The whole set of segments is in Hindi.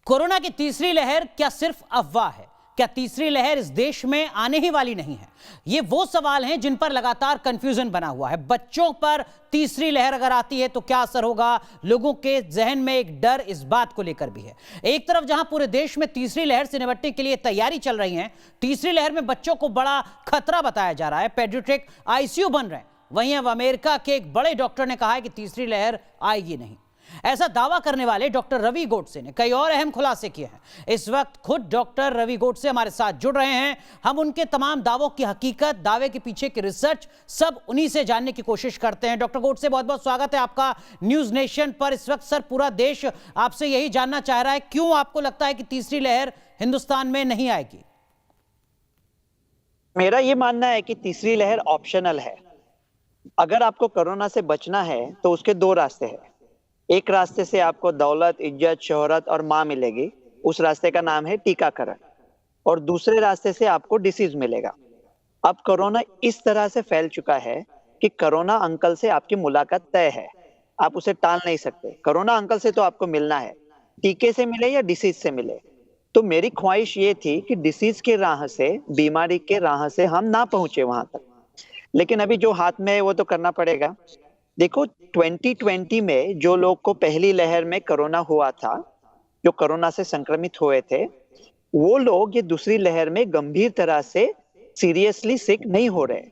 कोरोना की तीसरी लहर क्या सिर्फ अफवाह है? क्या तीसरी लहर इस देश में आने ही वाली नहीं है? ये वो सवाल हैं जिन पर लगातार कंफ्यूजन बना हुआ है। बच्चों पर तीसरी लहर अगर आती है तो क्या असर होगा? लोगों के जहन में एक डर इस बात को लेकर भी है। एक तरफ जहां पूरे देश में तीसरी लहर से निपटने के लिए तैयारी चल रही है, तीसरी लहर में बच्चों को बड़ा खतरा बताया जा रहा है, पेडियाट्रिक आईसीयू बन रहे हैं। वहीं अब अमेरिका के एक बड़े डॉक्टर ने कहा है कि तीसरी लहर आएगी नहीं। ऐसा दावा करने वाले डॉक्टर रवि गोडसे ने कई और अहम खुलासे किए हैं। इस वक्त खुद डॉक्टर रवि गोडसे हमारे साथ जुड़ रहे हैं। हम उनके तमाम दावों की हकीकत, दावे के पीछे की रिसर्च, सब उन्हीं से जानने की कोशिश करते हैं। डॉक्टर गोडसे, बहुत बहुत स्वागत है आपका न्यूज नेशन पर। इस वक्त सर पूरा देश आपसे यही जानना चाह रहा है, क्यों आपको लगता है कि तीसरी लहर हिंदुस्तान में नहीं आएगी? मेरा ये मानना है कि तीसरी लहर ऑप्शनल है। अगर आपको कोरोना से बचना है तो उसके दो रास्ते हैं। एक रास्ते से आपको दौलत, इज्जत, शोहरत और मां मिलेगी, उस रास्ते का नाम है टीकाकरण। और दूसरे रास्ते से आपको डिसीज मिलेगा। अब कोरोना इस तरह से फैल चुका है कि कोरोना अंकल से आपकी मुलाकात तय है, आप उसे टाल नहीं सकते। कोरोना अंकल से तो आपको मिलना है, टीके से मिले या डिसीज से मिले। तो मेरी ख्वाहिश ये थी कि डिसीज के राह से, बीमारी के राह से हम ना पहुंचे वहां तक, लेकिन अभी जो हाथ में है वो तो करना पड़ेगा। देखो, 2020 में जो लोग को पहली लहर में कोरोना हुआ था, जो कोरोना से संक्रमित हुए थे, वो लोग ये दूसरी लहर में गंभीर तरह से सीरियसली सिक नहीं हो रहे।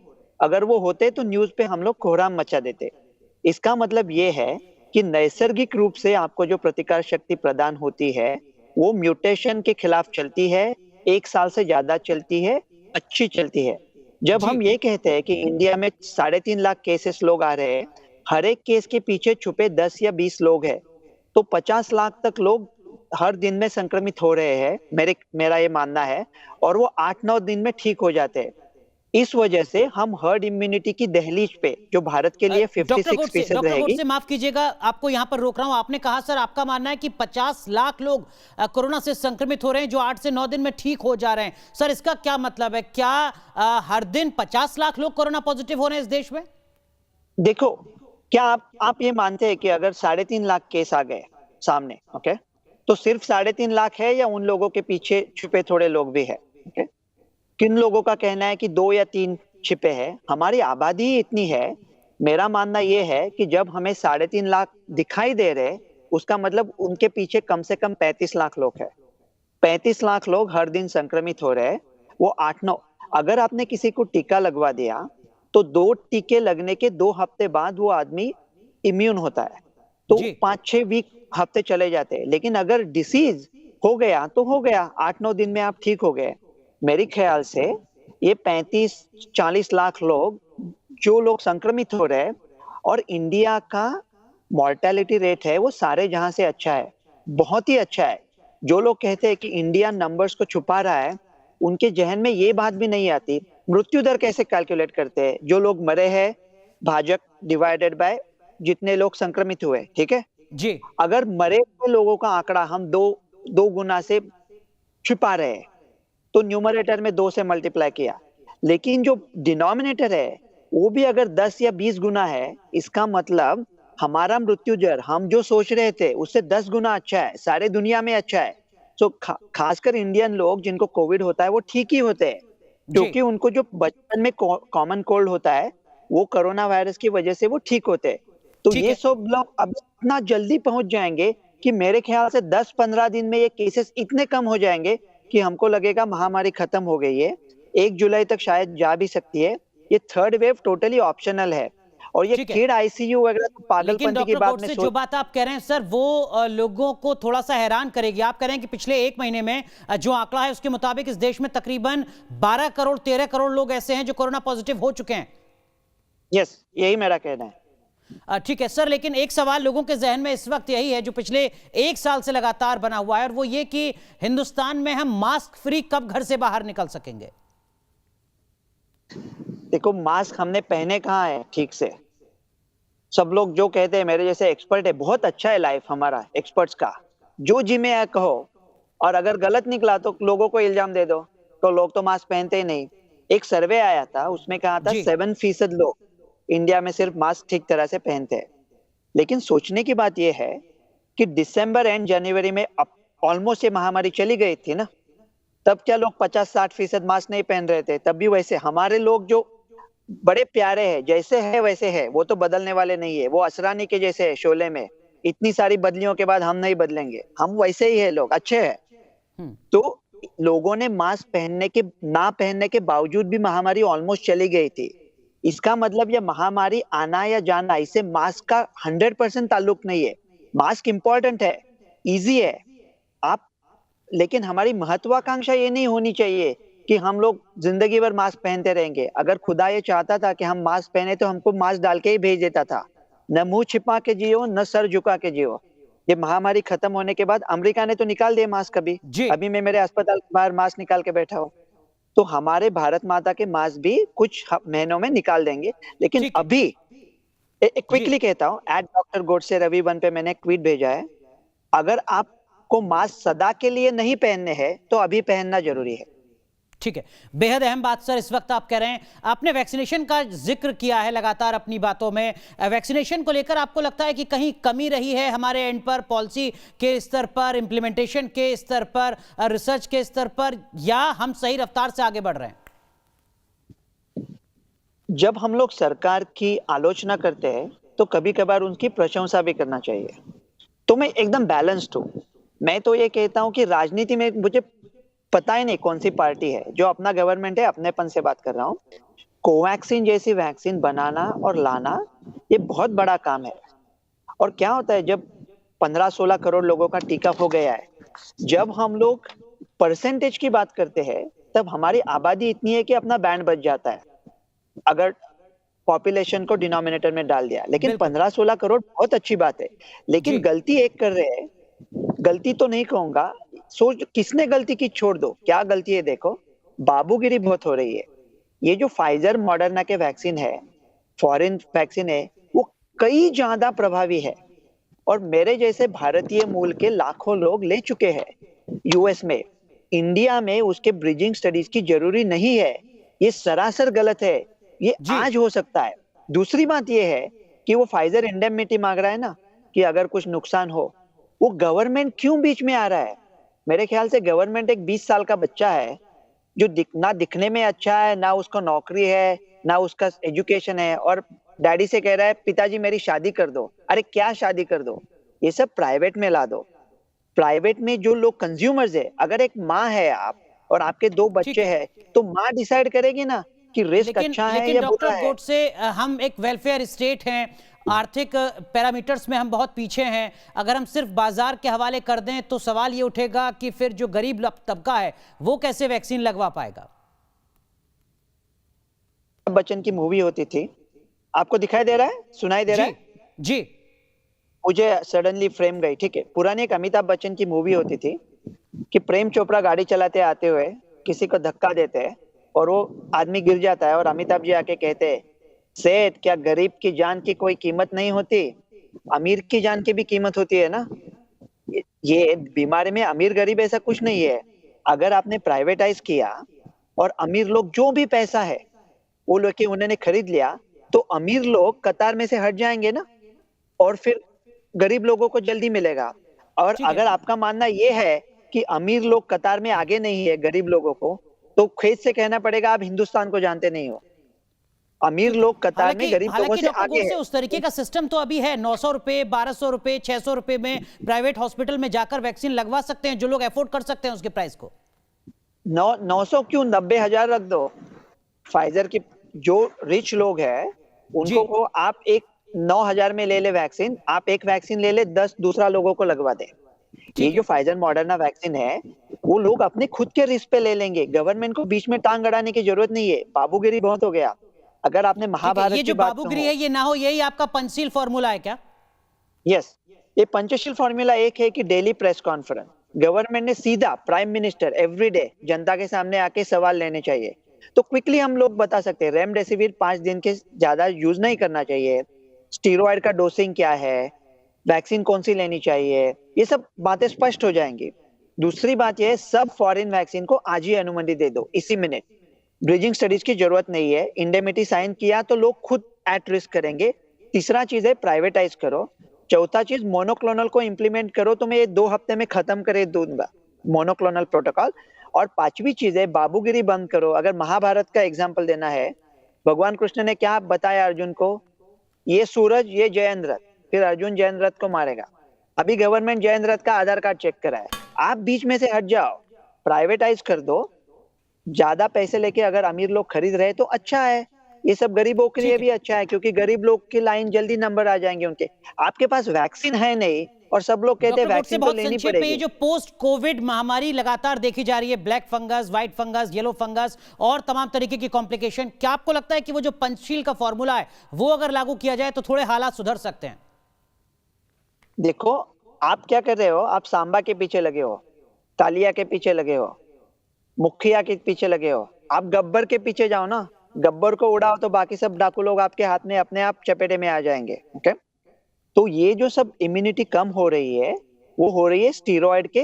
अगर वो होते तो न्यूज पे हम लोग कोहराम मचा देते। इसका मतलब ये है कि नैसर्गिक रूप से आपको जो प्रतिकार शक्ति प्रदान होती है वो म्यूटेशन के खिलाफ चलती है, 1 साल से ज्यादा चलती है, अच्छी चलती है। जब हम ये कहते हैं कि इंडिया में 3.5 लाख केसेस लोग आ रहे हैं, हर एक केस के पीछे छुपे 10 या 20 लोग हैं, तो 50 लाख तक लोग हर दिन में संक्रमित हो रहे हैं, मेरा ये मानना है। और वो 8-9 दिन में ठीक हो जाते हैं। इस वजह से हम हर्ड इम्यूनिटी की दहलीज पे, जो भारत के लिए 56% डॉक्टर रहेगी। गोडसे, माफ कीजिएगा, आपको यहां पर रोक रहा हूं। आपने कहा सर, आपका मानना है कि 50 लाख लोग कोरोना से संक्रमित हो रहे हैं, जो 8 से 9 दिन में ठीक हो जा रहे हैं। सर, इसका क्या मतलब है? क्या हर दिन 50 लाख लोग कोरोना पॉजिटिव हो रहे हैं इस देश में? देखो, क्या आप ये मानते हैं कि अगर 3.5 लाख केस आ गए सामने, ओके, तो सिर्फ 3.5 लाख है या उन लोगों के पीछे छुपे थोड़े लोग भी है? ओके, किन लोगों का कहना है कि 2 या 3 छिपे हैं? हमारी आबादी ही इतनी है। मेरा मानना यह है कि जब हमें 3.5 लाख दिखाई दे रहे, उसका मतलब उनके पीछे कम से कम 35 लाख लोग हैं। 35 लाख लोग हर दिन संक्रमित हो रहे हैं। वो 8-9, अगर आपने किसी को टीका लगवा दिया तो 2 टीके लगने के 2 हफ्ते बाद वो आदमी इम्यून होता है, तो 5-6 वीक हफ्ते चले जाते हैं। लेकिन अगर डिसीज हो गया तो हो गया, 8-9 दिन में आप ठीक हो गए। मेरे ख्याल से ये 35-40 लाख लोग, जो लोग संक्रमित हो रहे हैं, और इंडिया का मॉर्टेलिटी रेट है वो सारे जहां से अच्छा है, बहुत ही अच्छा है। जो लोग कहते हैं कि इंडिया नंबर्स को छुपा रहा है, उनके जहन में ये बात भी नहीं आती मृत्यु दर कैसे कैलकुलेट करते हैं। जो लोग मरे हैं, भाजक डिवाइडेड बाय जितने लोग संक्रमित हुए, ठीक है जी। अगर मरे हुए लोगों का आंकड़ा हम दो गुना से छुपा रहे हैं, तो न्यूमरेटर में 2 से मल्टीप्लाई किया, लेकिन जो डिनोमिनेटर है वो भी अगर 10 या 20 गुना है, इसका मतलब हमारा मृत्यु दर हम जो सोच रहे थे उससे 10 गुना अच्छा है, सारे दुनिया में अच्छा है। तो खासकर इंडियन लोग जिनको कोविड होता है वो ठीक ही होते हैं, क्योंकि उनको जो बचपन में कॉमन कोल्ड होता है वो कोरोना वायरस की वजह से वो ठीक होते हैं। तो ये सब लोग अब इतना जल्दी पहुंच जाएंगे कि मेरे ख्याल से 10-15 दिन में ये केसेस इतने कम हो जाएंगे कि हमको लगेगा महामारी खत्म हो गई है। 1 जुलाई तक शायद जा भी सकती है। ये थर्ड वेव टोटली ऑप्शनल है। और ये किड आईसीयू वगैरह तो पागलपंती की बात में जो बात आप कह रहे हैं सर, वो लोगों को थोड़ा सा हैरान करेगी। आप कह रहे हैं कि पिछले 1 महीने में जो आंकड़ा है उसके मुताबिक इस देश में तकरीबन 12 करोड़ 13 करोड़ लोग ऐसे हैं जो कोरोना पॉजिटिव हो चुके हैं। यस, यही मेरा कहना है। ठीक है सर, लेकिन एक सवाल लोगों के जहन में इस वक्त यही है, जो पिछले 1 साल से लगातार बना हुआ है, और वो ये कि हिंदुस्तान में हम मास्क फ्री कब घर से बाहर निकल सकेंगे? देखो, मास्क हमने पहने कहाँ है ठीक से। सब लोग जो कहते हैं, मेरे जैसे एक्सपर्ट है, बहुत अच्छा है लाइफ हमारा एक्सपर्ट्स का, जो जी में है कहो, और अगर गलत निकला तो लोगों को इल्जाम दे दो, तो लोग तो मास्क पहनते ही नहीं। एक सर्वे आया था, उसमें कहा था 7% लोग इंडिया में सिर्फ मास्क ठीक तरह से पहनते हैं। लेकिन सोचने की बात यह है कि दिसंबर एंड जनवरी में ऑलमोस्ट ये महामारी चली गई थी ना, तब क्या लोग 50-60% मास्क नहीं पहन रहे थे? तब भी वैसे हमारे लोग जो बड़े प्यारे हैं, जैसे है वैसे है, वो तो बदलने वाले नहीं है। वो असरानी के जैसे है शोले में, इतनी सारी बदलियों के बाद हम नहीं बदलेंगे, हम वैसे ही है, लोग अच्छे हैं। हम्म, तो लोगों ने मास्क पहनने के ना पहनने के बावजूद भी महामारी ऑलमोस्ट चली गई थी। इसका मतलब ये महामारी आना या जाना, इससे मास्क का 100% ताल्लुक नहीं है। मास्क इंपॉर्टेंट है, इजी है, आप, लेकिन हमारी महत्वाकांक्षा ये नहीं होनी चाहिए कि हम लोग जिंदगी भर मास्क पहनते रहेंगे। अगर खुदा ये चाहता था कि हम मास्क पहने तो हमको मास्क डाल के ही भेज देता था। न मुंह छिपा के जियो, न सर झुका के जियो। ये महामारी खत्म होने के बाद अमेरिका ने तो निकाल दिए मास्क। जी। अभी मैं मेरे अस्पताल के बाहर मास्क निकाल के बैठा हूँ। तो हमारे भारत माता के मास्क भी कुछ महीनों में निकाल देंगे। लेकिन ठीक है। अभी जी। क्विकली कहता हूँ, @डॉक्टर गोडसे रवि 1 पे मैंने एक ट्वीट भेजा है, अगर आपको मास्क सदा के लिए नहीं पहनने हैं तो अभी पहनना जरूरी है। ठीक है, बेहद अहम बात सर इस वक्त आप कह रहे हैं। आपने वैक्सीनेशन का जिक्र किया है लगातार अपनी बातों में। वैक्सीनेशन को लेकर आपको लगता है कि कहीं कमी रही है हमारे एंड पर, पॉलिसी के स्तर पर, इंप्लीमेंटेशन के स्तर पर, रिसर्च के स्तर पर, या हम सही रफ्तार से आगे बढ़ रहे हैं? जब हम लोग सरकार की आलोचना करते हैं तो कभी कभार उनकी प्रशंसा भी करना चाहिए। तो मैं एकदम बैलेंस्ड हूँ। मैं तो ये कहता हूँ कि राजनीति में मुझे पता ही नहीं कौन सी पार्टी है, जो अपना गवर्नमेंट है, अपनेपन से बात कर रहा हूँ। कोवैक्सीन जैसी वैक्सीन बनाना और लाना ये बहुत बड़ा काम है। और क्या होता है, जब 15-16 करोड़ लोगों का टीका हो गया है, जब हम लोग परसेंटेज की बात करते हैं तब हमारी आबादी इतनी है कि अपना बैंड बच जाता है अगर पॉपुलेशन को डिनोमिनेटर में डाल दिया। लेकिन बिल्कुल। 15-16 करोड़ बहुत अच्छी बात है, लेकिन जी। गलती एक कर रहे हैं। गलती तो नहीं कहूंगा, सोच किसने गलती की छोड़ दो, क्या गलती है देखो, बाबूगिरी बहुत हो रही है। ये जो फाइजर मॉडर्ना के वैक्सीन है, फॉरेन वैक्सीन है, वो कई ज्यादा प्रभावी है और मेरे जैसे भारतीय मूल के लाखों लोग ले चुके हैं यूएस में। इंडिया में उसके ब्रिजिंग स्टडीज की जरूरी नहीं है। ये सरासर गलत है। ये जी। आज हो सकता है। दूसरी बात ये है कि वो फाइजर इंडेमिनिटी मांग रहा है ना, कि अगर कुछ नुकसान हो, वो गवर्नमेंट क्यों बीच में आ रहा है? मेरे ख्याल से गवर्नमेंट एक 20 साल का बच्चा है जो ना दिखने में अच्छा है, ना उसको नौकरी है, ना उसका एजुकेशन है, और डैडी से कह रहा है पिताजी मेरी शादी कर दो। अरे क्या शादी कर दो? ये सब प्राइवेट में ला दो। प्राइवेट में जो लोग कंज्यूमर्स है, अगर एक माँ है आप और आपके 2 ठीक बच्चे है। हैं, तो माँ डिसाइड करेगी ना कि रिस्क लेकिन अच्छा है लेकिन या बुरा डॉक्टर है। गोडसे, हम एक वेलफेयर स्टेट हैं, आर्थिक पैरामीटर्स में हम बहुत पीछे हैं। अगर हम सिर्फ बाजार के हवाले कर दें तो सवाल ये उठेगा कि फिर जो गरीब तबका है वो कैसे वैक्सीन लगवा पाएगा? बच्चन की मूवी होती थी, आपको दिखाई दे रहा है, सुनाई दे रहा जी। है? जी। मुझे सडनली फ्रेम गई। ठीक है, पुरानी एक अमिताभ बच्चन की मूवी होती थी कि प्रेम चोपड़ा गाड़ी चलाते आते हुए किसी को धक्का देते हैं और वो आदमी गिर जाता है और अमिताभ जी आके कहते हैं, सेठ क्या गरीब की जान की कोई कीमत नहीं होती? अमीर की जान की भी कीमत होती है ना। ये बीमारी में अमीर गरीब ऐसा कुछ नहीं है। अगर आपने प्राइवेटाइज किया और अमीर लोग जो भी पैसा है वो लेके उन्होंने खरीद लिया, तो अमीर लोग कतार में से हट जाएंगे ना, और फिर गरीब लोगों को जल्दी मिलेगा। और ठीक है। अगर आपका मानना ये है कि अमीर लोग कतार में आगे नहीं है गरीब लोगों को, तो खेद से कहना पड़ेगा आप हिंदुस्तान को जानते नहीं हो। अमीर लोग कतार में गरीब लोगों हालांकि से डॉक्टर आगे गोडसे, है। उस तरीके का सिस्टम तो अभी है। 900 रुपए, 1200 रुपए, 600 रुपए में प्राइवेट हॉस्पिटल में जाकर वैक्सीन लगवा सकते हैं जो लोग अफोर्ड कर सकते हैं उसके प्राइस को। 900 क्यों, 90,000 रख दो। फाइजर की जो रिच लोग हैं उनको को आप एक 9,000 में ले ले वैक्सीन, आप एक वैक्सीन ले ले, 10 दूसरा लोगों को लगवा दे। ये जो फाइजर मॉडर्ना वैक्सीन है वो लोग अपने खुद के रिस्क पे ले लेंगे। गवर्नमेंट को बीच में टांग अड़ाने की जरूरत नहीं है। बाबूगिरी बहुत हो गया। अगर आपने महाभारत ये की जो बात बाबूगिरी है ये ना हो, यही आपका पंचशील फॉर्मूला है क्या? यस, ये पंचशील फॉर्मूला एक है कि डेली प्रेस कॉन्फ्रेंस। गवर्नमेंट ने सीधा प्राइम मिनिस्टर एवरीडे जनता के सामने आके सवाल लेने चाहिए। तो क्विकली हम लोग बता सकते हैं, रेमडेसिविर 5 दिन के ज्यादा यूज नहीं करना चाहिए, स्टीरॉयड का डोसिंग क्या है, वैक्सीन कौन सी लेनी चाहिए, ये सब बातें स्पष्ट हो जाएंगी। दूसरी बात यह है, सब फॉरेन वैक्सीन को आज ही अनुमति दे दो, इसी मिनट। ब्रिजिंग स्टडीज की जरूरत नहीं है। इंडेमिनिटी साइन किया तो लोग खुद एट रिस्क करेंगे। तीसरा चीज है प्राइवेटाइज करो। चौथा चीज मोनोक्लोनल को इम्प्लीमेंट करो, तो मैं ये 2 हफ्ते में खत्म करे दूंगा मोनोक्लोनल प्रोटोकॉल। और पांचवी चीज है बाबूगिरी बंद करो। अगर महाभारत का एग्जाम्पल देना है, भगवान कृष्ण ने क्या बताया अर्जुन को, ये सूरज ये जयंत रथ, फिर अर्जुन जयंत रथ को मारेगा। अभी गवर्नमेंट जयंत रथ का आधार कार्ड चेक करा है, आप बीच में से हट जाओ, प्राइवेटाइज कर दो, ज्यादा पैसे लेके अगर अमीर लोग खरीद रहे तो अच्छा है, ये सब गरीबों के लिए भी अच्छा है, क्योंकि गरीब लोग की लाइन जल्दी नंबर आ जाएंगे उनके। आपके पास वैक्सीन है नहीं और सब लोग कहते हैं वैक्सीन तो लेनी पड़ेगी। ये जो पोस्ट कोविड महामारी लगातार देखी जा रही है, black fungus, white fungus, yellow fungus और तमाम तरीके की कॉम्प्लिकेशन, क्या आपको लगता है कि वो जो पंचशील का फॉर्मूला है वो अगर लागू किया जाए तो थोड़े हालात सुधर सकते हैं? देखो आप क्या कर रहे हो, आप सांबा के पीछे लगे हो, तालिया के पीछे लगे हो, मुखिया के पीछे लगे हो, आप गब्बर के पीछे जाओ ना, गब्बर को उड़ाओ तो बाकी सब डाकू लोग आपके हाथ में अपने आप चपेटे में आ जाएंगे। ओके, तो ये जो सब इम्यूनिटी कम हो रही है वो हो रही है स्टीरॉयड के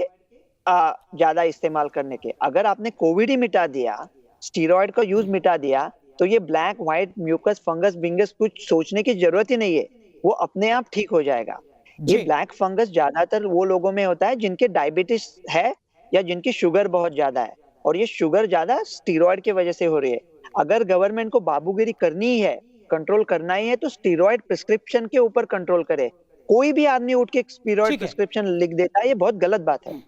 ज्यादा इस्तेमाल करने के। अगर आपने कोविड ही मिटा दिया, स्टीरॉयड का यूज मिटा दिया, तो ये black white mucus fungus wings कुछ सोचने की जरूरत ही नहीं है, वो अपने आप ठीक हो जाएगा। ये ब्लैक फंगस ज्यादातर वो लोगों में होता है जिनके डायबिटीज है या जिनकी शुगर बहुत ज्यादा है, और ये शुगर ज्यादा स्टीरॉयड की वजह से हो रही है। अगर गवर्नमेंट को बाबूगिरी करनी ही है, कंट्रोल करना ही है, तो स्टीरॉयड प्रिस्क्रिप्शन के ऊपर कंट्रोल करे। कोई भी आदमी उठ के स्टीरॉयड प्रिस्क्रिप्शन लिख देता है, ये बहुत गलत बात है।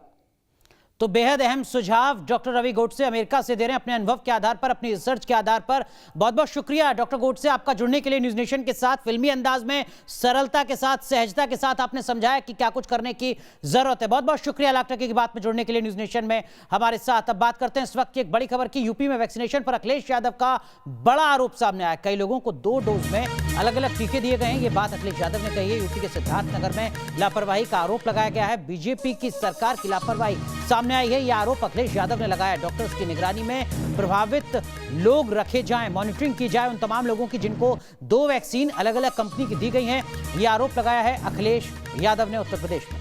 तो बेहद अहम सुझाव डॉक्टर रवि गोडसे अमेरिका से दे रहे हैं अपने अनुभव के आधार पर, अपनी रिसर्च के आधार पर। बहुत बहुत शुक्रिया डॉक्टर गोडसे आपका जुड़ने के लिए न्यूज नेशन के साथ। फिल्मी अंदाज में, सरलता के साथ, सहजता के साथ आपने समझाया कि क्या कुछ करने की जरूरत है। बहुत बहुत शुक्रिया लाख टके की बात में जुड़ने के लिए न्यूज नेशन में हमारे साथ। अब बात करते हैं इस वक्त की एक बड़ी खबर की। यूपी में वैक्सीनेशन पर अखिलेश यादव का बड़ा आरोप सामने आया। कई लोगों को 2 डोज में अलग अलग टीके दिए गए हैं, ये बात अखिलेश यादव ने कही है। यूपी के सिद्धार्थनगर में लापरवाही का आरोप लगाया गया है। बीजेपी की सरकार की लापरवाही सामने आई है, यह आरोप अखिलेश यादव ने लगाया। डॉक्टर्स की निगरानी में प्रभावित लोग रखे जाएं, मॉनिटरिंग की जाए उन तमाम लोगों की जिनको 2 वैक्सीन अलग अलग कंपनी की दी गई हैं। यह आरोप लगाया है अखिलेश यादव ने उत्तर प्रदेश में।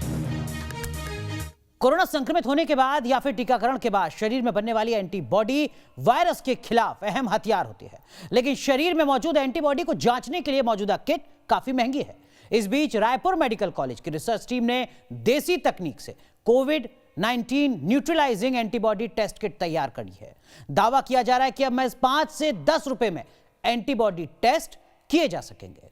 कोरोना संक्रमित होने के बाद या फिर टीकाकरण के बाद शरीर में बनने वाली एंटीबॉडी वायरस के खिलाफ अहम हथियार होती है, लेकिन शरीर में मौजूद एंटीबॉडी को जांचने के लिए मौजूदा किट काफी महंगी है। इस बीच रायपुर मेडिकल कॉलेज की रिसर्च टीम ने देसी तकनीक से कोविड-19 न्यूट्रलाइजिंग एंटीबॉडी टेस्ट किट तैयार करी है। दावा किया जा रहा है कि अब महज 5 से 10 रुपए में एंटीबॉडी टेस्ट किए जा सकेंगे।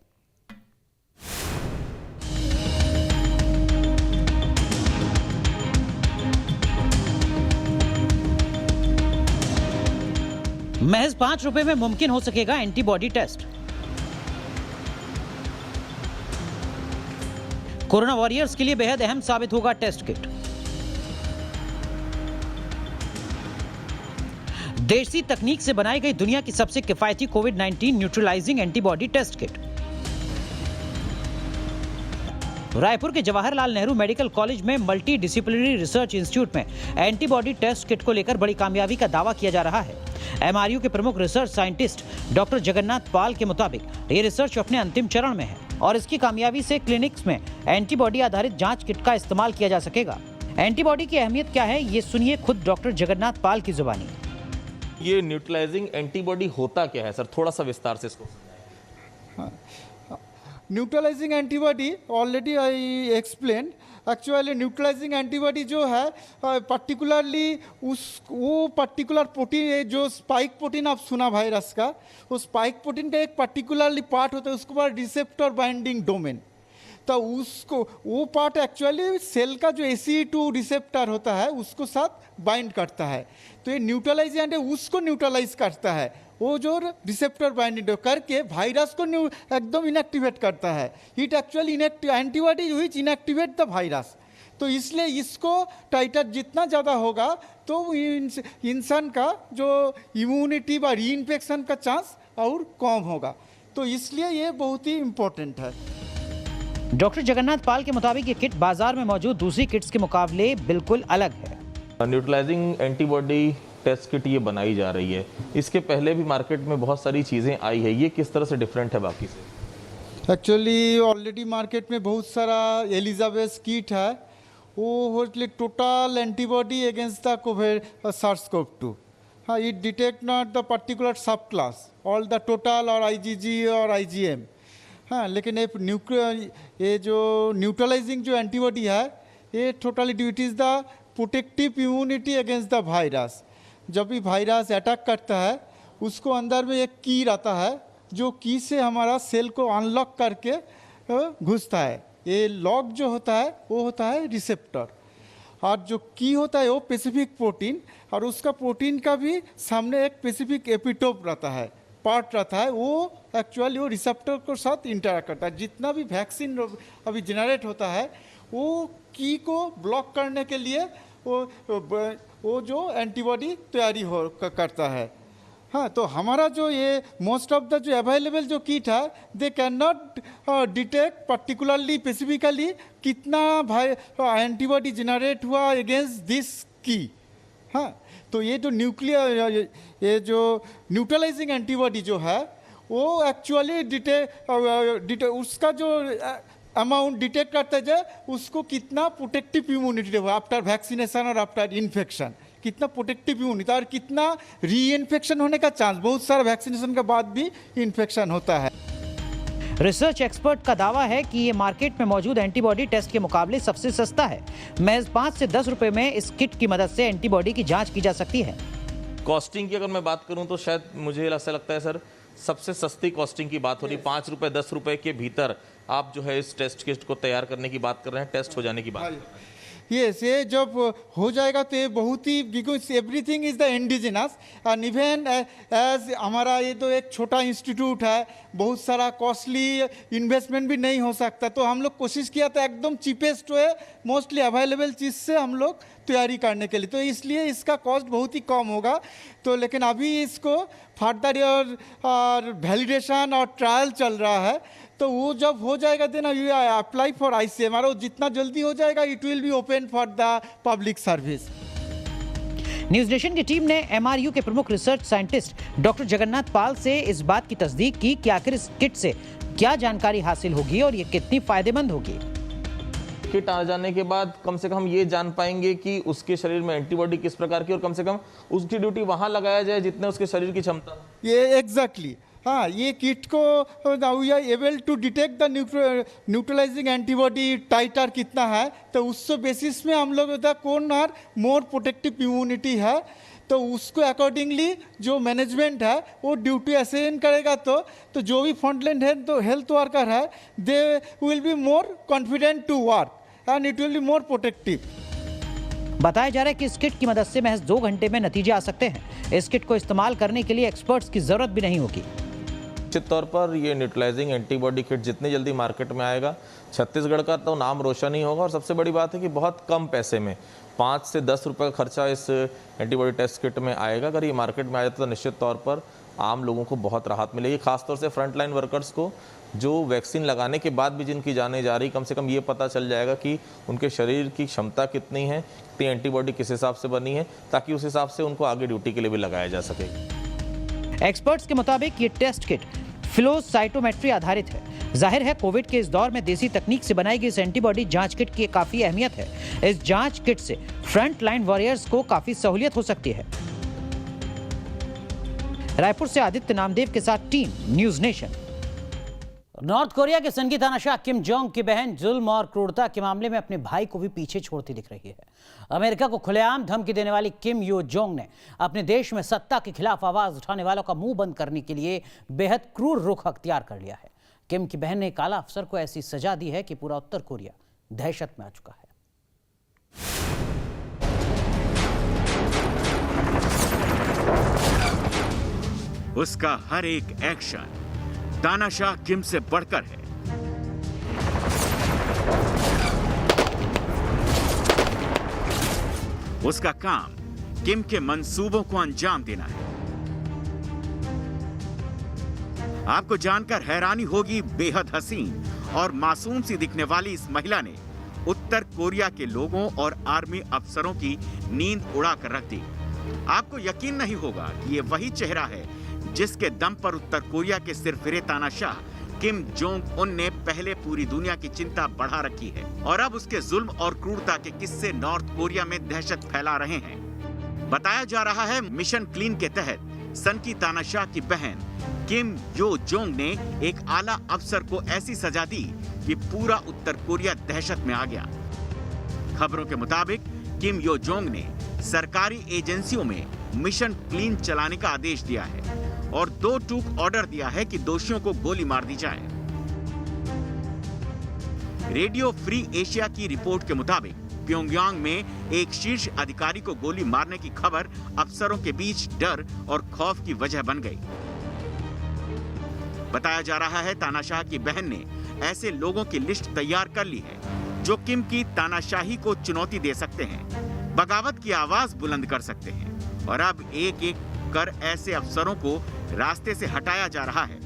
महज 5 रुपए में मुमकिन हो सकेगा एंटीबॉडी टेस्ट। कोरोना वॉरियर्स के लिए बेहद अहम साबित होगा टेस्ट किट। देसी तकनीक से बनाई गई दुनिया की सबसे किफायती कोविड-19 neutralizing antibody test kit. Raipur के जवाहरलाल नेहरू मेडिकल कॉलेज में मल्टी डिसिप्लिनरी रिसर्च इंस्टीट्यूट में एंटीबॉडी टेस्ट किट को लेकर बड़ी कामयाबी का दावा किया जा रहा है। एमआरयू के प्रमुख रिसर्च साइंटिस्ट डॉक्टर जगन्नाथ पाल के मुताबिक ये रिसर्च अपने अंतिम चरण में है और इसकी कामयाबी से क्लिनिक्स में एंटीबॉडी आधारित जांच किट का इस्तेमाल किया जा सकेगा। एंटीबॉडी की अहमियत क्या है, ये सुनिए खुद डॉक्टर जगन्नाथ पाल की जुबानी। ये न्यूट्रलाइजिंग एंटीबॉडी होता क्या है सर, थोड़ा सा विस्तार से इसको। Neutralising antibody already I explain. Actually neutralising antibody जो है पर्टिकुलरली वो पर्टिकुलर प्रोटीन, जो स्पाइक प्रोटीन आप सुना वायरस का, उस स्पाइक प्रोटीन का एक पर्टिकुलरली पार्ट होता है, उसके बाद रिसेप्टर बाइंडिंग डोमेन। तो उसको वो पार्ट एक्चुअली सेल का जो ACE2 रिसेप्टर होता है उसको साथ बाइंड करता है। तो ये न्यूट्रलाइज उसको न्यूट्रलाइज करता है, वो जो रिसेप्टर बाइंडिंग करके वायरस को एकदम इनएक्टिवेट करता है। It actually antibody which inactivate the virus. तो इसलिए इसको टाइटर जितना ज़्यादा होगा तो इंसान का जो इम्यूनिटी व रीइन्फेक्शन का चांस और कम होगा। तो इसलिए ये बहुत ही इम्पोर्टेंट है। डॉक्टर जगन्नाथ पाल के मुताबिक ये किट बाजार में मौजूद दूसरी किट्स के मुकाबले बिल्कुल अलग है। न्यूट्रलाइजिंग एंटीबॉडी टेस्ट किट ये बनाई जा रही है, इसके पहले भी मार्केट में बहुत सारी चीज़ें आई है, ये किस तरह से डिफरेंट है बाकी से? एक्चुअली ऑलरेडी मार्केट में बहुत सारा एलिजाबेथ किट है, वो total antibody against the Covid SARS-CoV-2। हाँ, it detect not the particular सब क्लास, ऑल द टोटल और IgG और IgM। हाँ, लेकिन ये जो न्यूट्रलाइजिंग जो एंटीबॉडी है, ये totally it is the protective immunity against the virus. जब भी वायरस अटैक करता है, उसको अंदर में एक की रहता है, जो की से हमारा सेल को अनलॉक करके घुसता है। ये लॉक जो होता है वो होता है रिसेप्टर, और जो की होता है वो स्पेसिफिक प्रोटीन, और उसका प्रोटीन का भी सामने एक स्पेसिफिक एपिटोप रहता है, पार्ट रहता है, वो एक्चुअली वो रिसेप्टर के साथ इंटरैक्ट करता है। जितना भी वैक्सीन अभी जनरेट होता है, वो की को ब्लॉक करने के लिए वो जो एंटीबॉडी तैयारी करता है। हाँ, तो हमारा जो ये मोस्ट ऑफ द जो अवेलेबल जो किट है, they can not detect particularly specifically कितना एंटीबॉडी जनरेट हुआ अगेंस्ट दिस की। हाँ, तो ये जो ये जो न्यूट्रलाइजिंग एंटीबॉडी जो है, वो एक्चुअली उसका जो अमाउंट डिटेक्ट करता है, उसको कितना प्रोटेक्टिव इम्यूनिटी हुआ आफ्टर वैक्सीनेशन और आफ्टर इन्फेक्शन, कितना प्रोटेक्टिव इम्यूनिटी और कितना री इन्फेक्शन होने का चांस। बहुत सारा वैक्सीनेशन के बाद भी इन्फेक्शन होता है। रिसर्च एक्सपर्ट का दावा है कि ये मार्केट में मौजूद एंटीबॉडी टेस्ट के मुकाबले सबसे सस्ता है। महज 5 से 10 रुपए में इस किट की मदद से एंटीबॉडी की जांच की जा सकती है। कॉस्टिंग की अगर मैं बात करूं तो शायद मुझे ऐसा लगता है सर, सबसे सस्ती कॉस्टिंग की बात हो रही। 5 रुपए 10 रुपए के भीतर आप जो है इस टेस्ट किट को तैयार करने की बात कर रहे हैं, टेस्ट हो जाने की बात। ये जब हो जाएगा तो ये बहुत ही, because everything is the indigenous and even as हमारा ये तो एक छोटा इंस्टीट्यूट है, बहुत सारा कॉस्टली इन्वेस्टमेंट भी नहीं हो सकता, तो हम लोग कोशिश किया था एकदम चीपेस्ट वे, मोस्टली अवेलेबल चीज़ से हम लोग तैयारी करने के लिए, तो इसलिए इसका कॉस्ट बहुत ही कम होगा। तो लेकिन अभी इसको फर्दर और वैलिडेशन और ट्रायल चल रहा है, तो वो जब हो जाएगा देना यू अप्लाई फॉर ICMR, और जितना जल्दी हो जाएगा it will be open for the public service. News nation की टीम ने MRU के प्रमुख रिसर्च साइंटिस्ट डॉक्टर जगन्नाथ पाल से इस बात की तस्दीक की कि आखिर इस किट से क्या जानकारी हासिल होगी और ये कितनी फायदेमंद होगी। किट आ जाने के बाद कम से कम हम ये जान पाएंगे कि उसके शरीर में एंटीबॉडी किस प्रकार की, और कम से कम उसकी ड्यूटी वहां लगाया जाए जितने उसके शरीर की क्षमता। ये एग्जैक्टली हाँ, ये किट को we are able to detect the neutralizing antibody titre कितना है, तो उस बेसिस में हम लोग कौन आर मोर प्रोटेक्टिव इम्यूनिटी है, तो उसको अकॉर्डिंगली जो मैनेजमेंट है वो ड्यूटी असाइन करेगा। तो जो भी फ्रंटलाइन हेल्थ वर्कर है, they will be more confident to work and it will be more protective. बताया जा रहा है कि इस किट की मदद से महज 2 घंटे में नतीजे आ सकते हैं। इस किट को इस्तेमाल करने के लिए एक्सपर्ट्स की जरूरत भी नहीं होगी। निश्चित तौर पर ये न्यूट्रलाइजिंग एंटीबॉडी किट जितनी जल्दी मार्केट में आएगा, छत्तीसगढ़ का तो नाम रोशन ही होगा, और सबसे बड़ी बात है कि बहुत कम पैसे में 5 से 10 रुपये का खर्चा इस एंटीबॉडी टेस्ट किट में आएगा। अगर ये मार्केट में आ जाता तो निश्चित तौर पर आम लोगों को बहुत राहत मिलेगी, खासतौर से फ्रंटलाइन वर्कर्स को, जो वैक्सीन लगाने के बाद भी जिनकी जाने जा रही, कम से कम ये पता चल जाएगा कि उनके शरीर की क्षमता कितनी है, कितनी एंटीबॉडी किस हिसाब से बनी है, ताकि उस हिसाब से उनको आगे ड्यूटी के लिए भी लगाया जा सके। एक्सपर्ट्स के मुताबिक ये टेस्ट किट फ्लो साइटोमेट्री आधारित है। जाहिर है कोविड के इस दौर में देसी तकनीक से बनाई गई इस एंटीबॉडी जांच किट की काफी अहमियत है। इस जांच किट से फ्रंट लाइन वॉरियर्स को काफी सहूलियत हो सकती है। रायपुर से आदित्य नामदेव के साथ team news nation. North Korea के सनकी तानाशाह किम जोंग की बहन जुल्म और क्रूरता के मामले में अपने भाई को भी पीछे छोड़ती दिख रही है। अमेरिका को खुलेआम धमकी देने वाली किम यो जोंग ने अपने देश में सत्ता के खिलाफ आवाज उठाने वालों का मुंह बंद करने के लिए बेहद क्रूर रुख अख्तियार कर लिया है। किम की बहन ने काला अफसर को ऐसी सजा दी है कि पूरा उत्तर कोरिया दहशत में आ चुका है। उसका हर एक एक्शन तानाशाह किम से बढ़कर है। उसका काम किम के मंसूबों को अंजाम देना है। आपको जानकर हैरानी होगी, बेहद हसीन और मासूम सी दिखने वाली इस महिला ने उत्तर कोरिया के लोगों और आर्मी अफसरों की नींद उड़ा कर रख दी। आपको यकीन नहीं होगा कि ये वही चेहरा है जिसके दम पर उत्तर कोरिया के सिरफिरे तानाशाह किम जोंग उन ने पहले पूरी दुनिया की चिंता बढ़ा रखी है, और अब उसके जुल्म और क्रूरता के किस्से नॉर्थ कोरिया में दहशत फैला रहे हैं। बताया जा रहा है मिशन क्लीन के तहत सन की तानाशाह की बहन किम यो जोंग ने एक आला अफसर को ऐसी सजा दी कि पूरा उत्तर कोरिया दहशत में आ गया। खबरों के मुताबिक किम यो जोंग ने सरकारी एजेंसियों में मिशन क्लीन चलाने का आदेश दिया है और 2 टूक ऑर्डर दिया है कि दोषियों को गोली मार दी जाए। रेडियो फ्री एशिया की रिपोर्ट के मुताबिक प्योंगयांग में एक शीर्ष अधिकारी को गोली मारने की खबर अफसरों के बीच डर और खौफ की वजह बन गई। बताया जा रहा है तानाशाह की बहन ने ऐसे लोगों की लिस्ट तैयार कर ली है जो किम की तानाशाही को चुनौती दे सकते हैं, बगावत की आवाज बुलंद कर सकते हैं और अब एक एक कर ऐसे अफसरों को रास्ते से हटाया जा रहा है।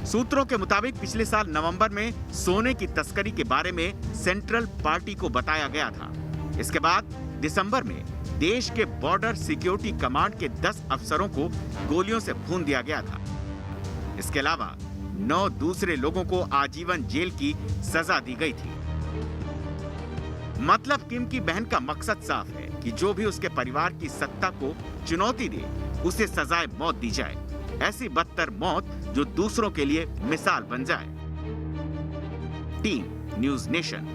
सूत्रों के मुताबिक पिछले साल नवंबर में सोने की तस्करी के बारे में सेंट्रल पार्टी को बताया गया था। इसके बाद दिसंबर में देश के बॉर्डर सिक्योरिटी कमांड के 10 अफसरों को गोलियों से भून दिया गया था। इसके अलावा 9 दूसरे लोगों को आजीवन जेल की सजा दी गई थी। मतलब किम की बहन का मकसद साफ है कि जो भी उसके परिवार की सत्ता को चुनौती दे उसे सजाए मौत दी जाए, ऐसी बदतर मौत जो दूसरों के लिए मिसाल बन जाए। Team news nation.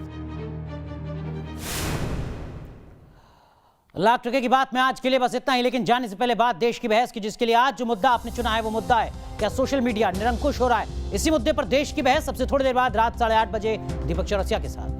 लाख टके की बात में आज के लिए बस इतना ही, लेकिन जाने से पहले बात देश की बहस की, जिसके लिए आज जो मुद्दा आपने चुना है वो मुद्दा है क्या सोशल मीडिया निरंकुश हो रहा है। इसी मुद्दे पर देश की बहस सबसे थोड़ी देर बाद रात 8:30 बजे दीपक चौरसिया के साथ।